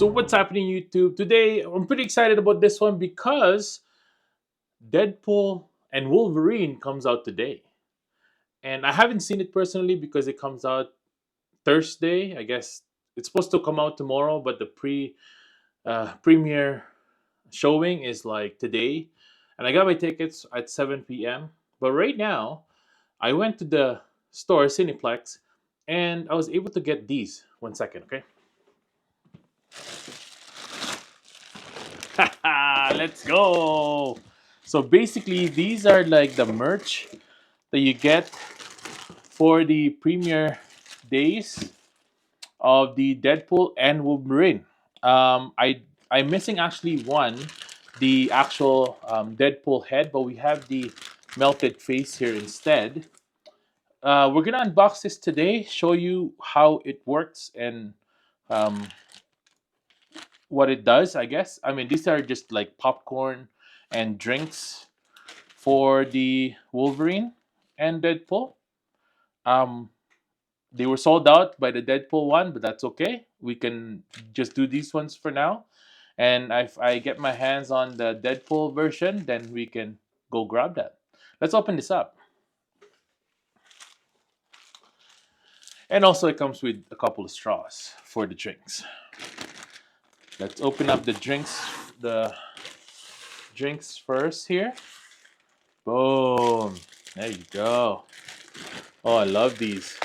So what's happening YouTube? Today I'm pretty excited about this one because Deadpool and Wolverine comes out today. And I haven't seen it personally because it comes out Thursday. I guess it's supposed to come out tomorrow, but the premiere showing is like today. And I got my tickets at 7 p.m. But right now, I went to the store Cineplex and I was able to get these. 1 second, okay? Let's go. So basically, these are like the merch that you get for the premiere days of the Deadpool and Wolverine. I'm missing actually one, the actual Deadpool head, but we have the melted face here instead. We're gonna unbox this today, show you how it works and um, what it does. I guess. I mean, these are just like popcorn and drinks for the Wolverine and Deadpool. Um, they were sold out by the Deadpool one, but that's okay. We can just do these ones for now. And if I get my hands on the Deadpool version, then we can go grab that. Let's open this up. And also, it comes with a couple of straws for the drinks. Let's open up the drinks first here. Boom. There you go. Oh, I love these.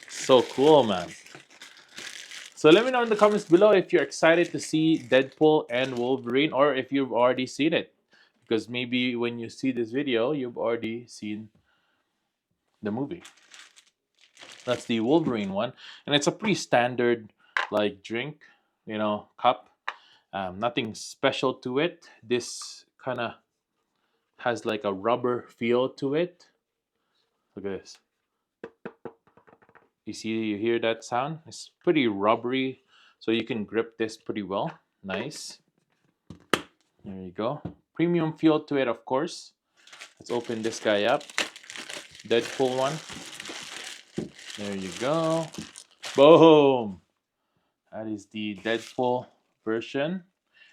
So cool, man. So let me know in the comments below if you're excited to see Deadpool and Wolverine or if you've already seen it. Because maybe when you see this video, you've already seen the movie. That's the Wolverine one. And it's a pretty standard like drink, cup. Nothing special to it. This kind of has like a rubber feel to it. Look at this. You hear that sound? It's pretty rubbery, so you can grip this pretty well. Nice. There you go. Premium feel to it, of course. Let's open this guy up. Deadpool one. There you go. Boom. That is the Deadpool version.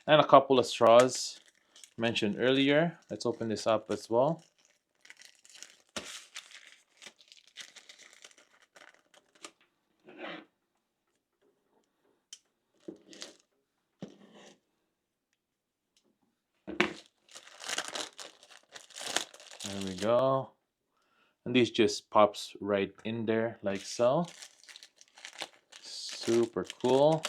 And a couple of straws mentioned earlier. Let's open this up as well. There we go. And this just pops right in there like so. Super cool.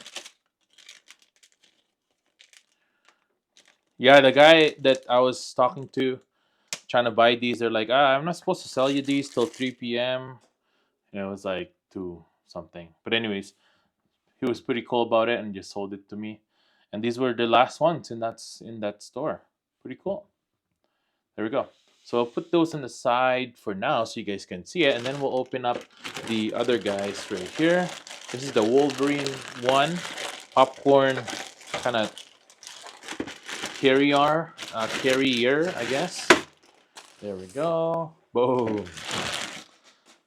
Yeah, the guy that I was talking to trying to buy these, they're like, I'm not supposed to sell you these till 3 p.m. And it was like 2 something. But anyways, he was pretty cool about it and just sold it to me. And these were the last ones in that store. Pretty cool. There we go. So I'll put those on the side for now so you guys can see it. And then we'll open up the other guys right here. This is the Wolverine one. Popcorn kind of carrier, I guess. There we go. Boom.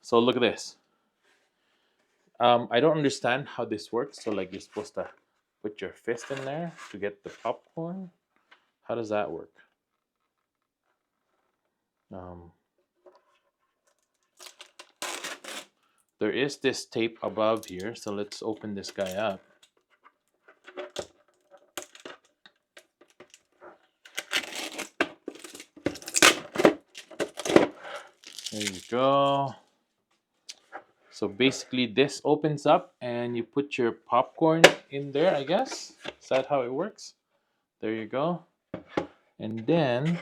So look at this. I don't understand how this works. So like you're supposed to put your fist in there to get the popcorn. How does that work? Um, there is this tape above here. So let's open this guy up. There you go. So basically this opens up and you put your popcorn in there, I guess. Is that how it works? There you go. And then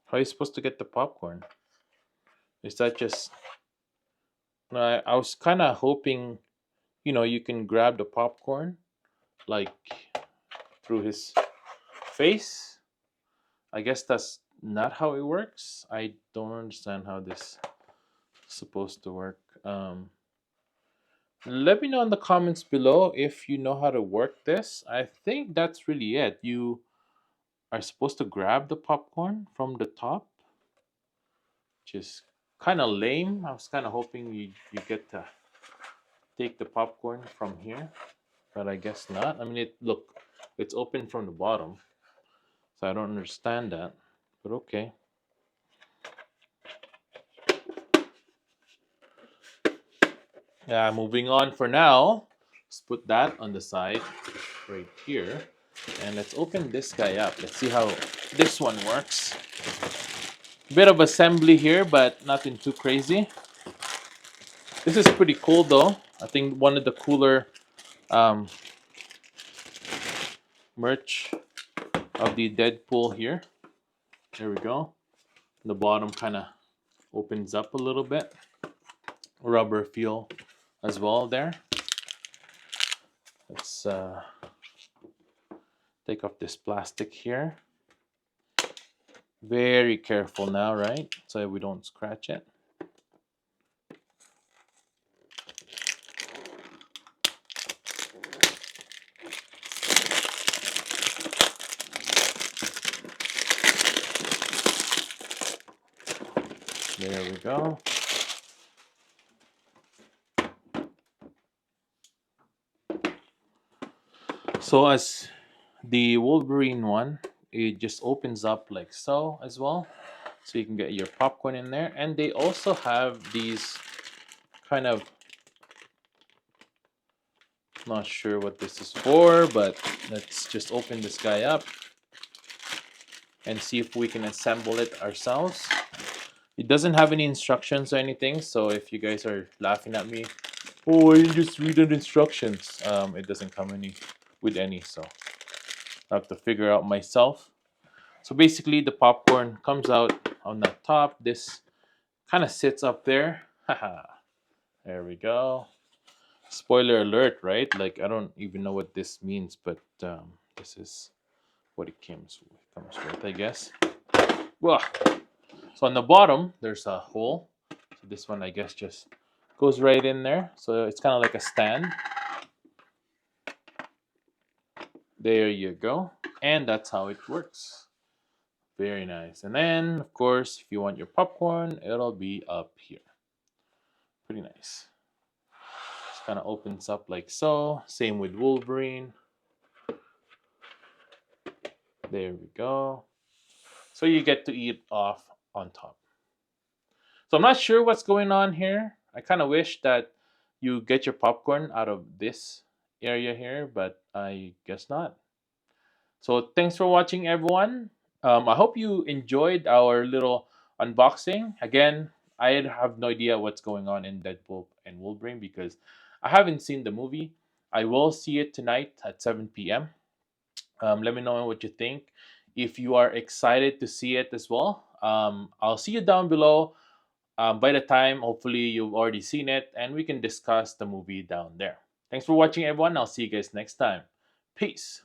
how are you supposed to get the popcorn? Is that just I was kind of hoping, you can grab the popcorn like through his face. I guess that's not how it works. I don't understand how this is supposed to work. Let me know in the comments below if you know how to work this. I think that's really it. You are supposed to grab the popcorn from the top which is kind of lame. I was kind of hoping you get to take the popcorn from here, but I guess not. I mean, it's open from the bottom, so I don't understand that. But okay. Yeah, moving on for now. Let's put that on the side right here. And let's open this guy up. Let's see how this one works. Bit of assembly here, but nothing too crazy. This is pretty cool though. I think one of the cooler um, merch of the Deadpool here. There we go. The bottom kind of opens up a little bit. Rubber feel as well there. Let's take off this plastic here. Very careful now, right? So we don't scratch it. There we go. So as the Wolverine one, it just opens up like so as well. So you can get your popcorn in there. And they also have these kind of, not sure what this is for, but let's just open this guy up and see if we can assemble it ourselves. It doesn't have any instructions or anything, so if you guys are laughing at me, oh, I just read the instructions. It doesn't come with any, so I have to figure out myself. So basically, the popcorn comes out on the top. This kind of sits up there. Haha. There we go. Spoiler alert, right? Like I don't even know what this means, but this is what it comes with, I guess. Well, so on the bottom there's a hole. So this one, I guess, just goes right in there. So it's kind of like a stand. There you go. And that's how it works. Very nice. And then, of course, if you want your popcorn, it'll be up here. Pretty nice. Just kind of opens up like so. Same with Wolverine. There we go. So you get to eat off on top. So I'm not sure what's going on here. I kind of wish that you get your popcorn out of this area here, but I guess not. So thanks for watching, everyone. I hope you enjoyed our little unboxing. Again, I have no idea what's going on in Deadpool and Wolverine because I haven't seen the movie. I will see it tonight at 7 p.m. Let me know what you think. If you are excited to see it as well, I'll see you down below. By the time, hopefully, you've already seen it and we can discuss the movie down there. Thanks for watching, everyone. I'll see you guys next time. Peace.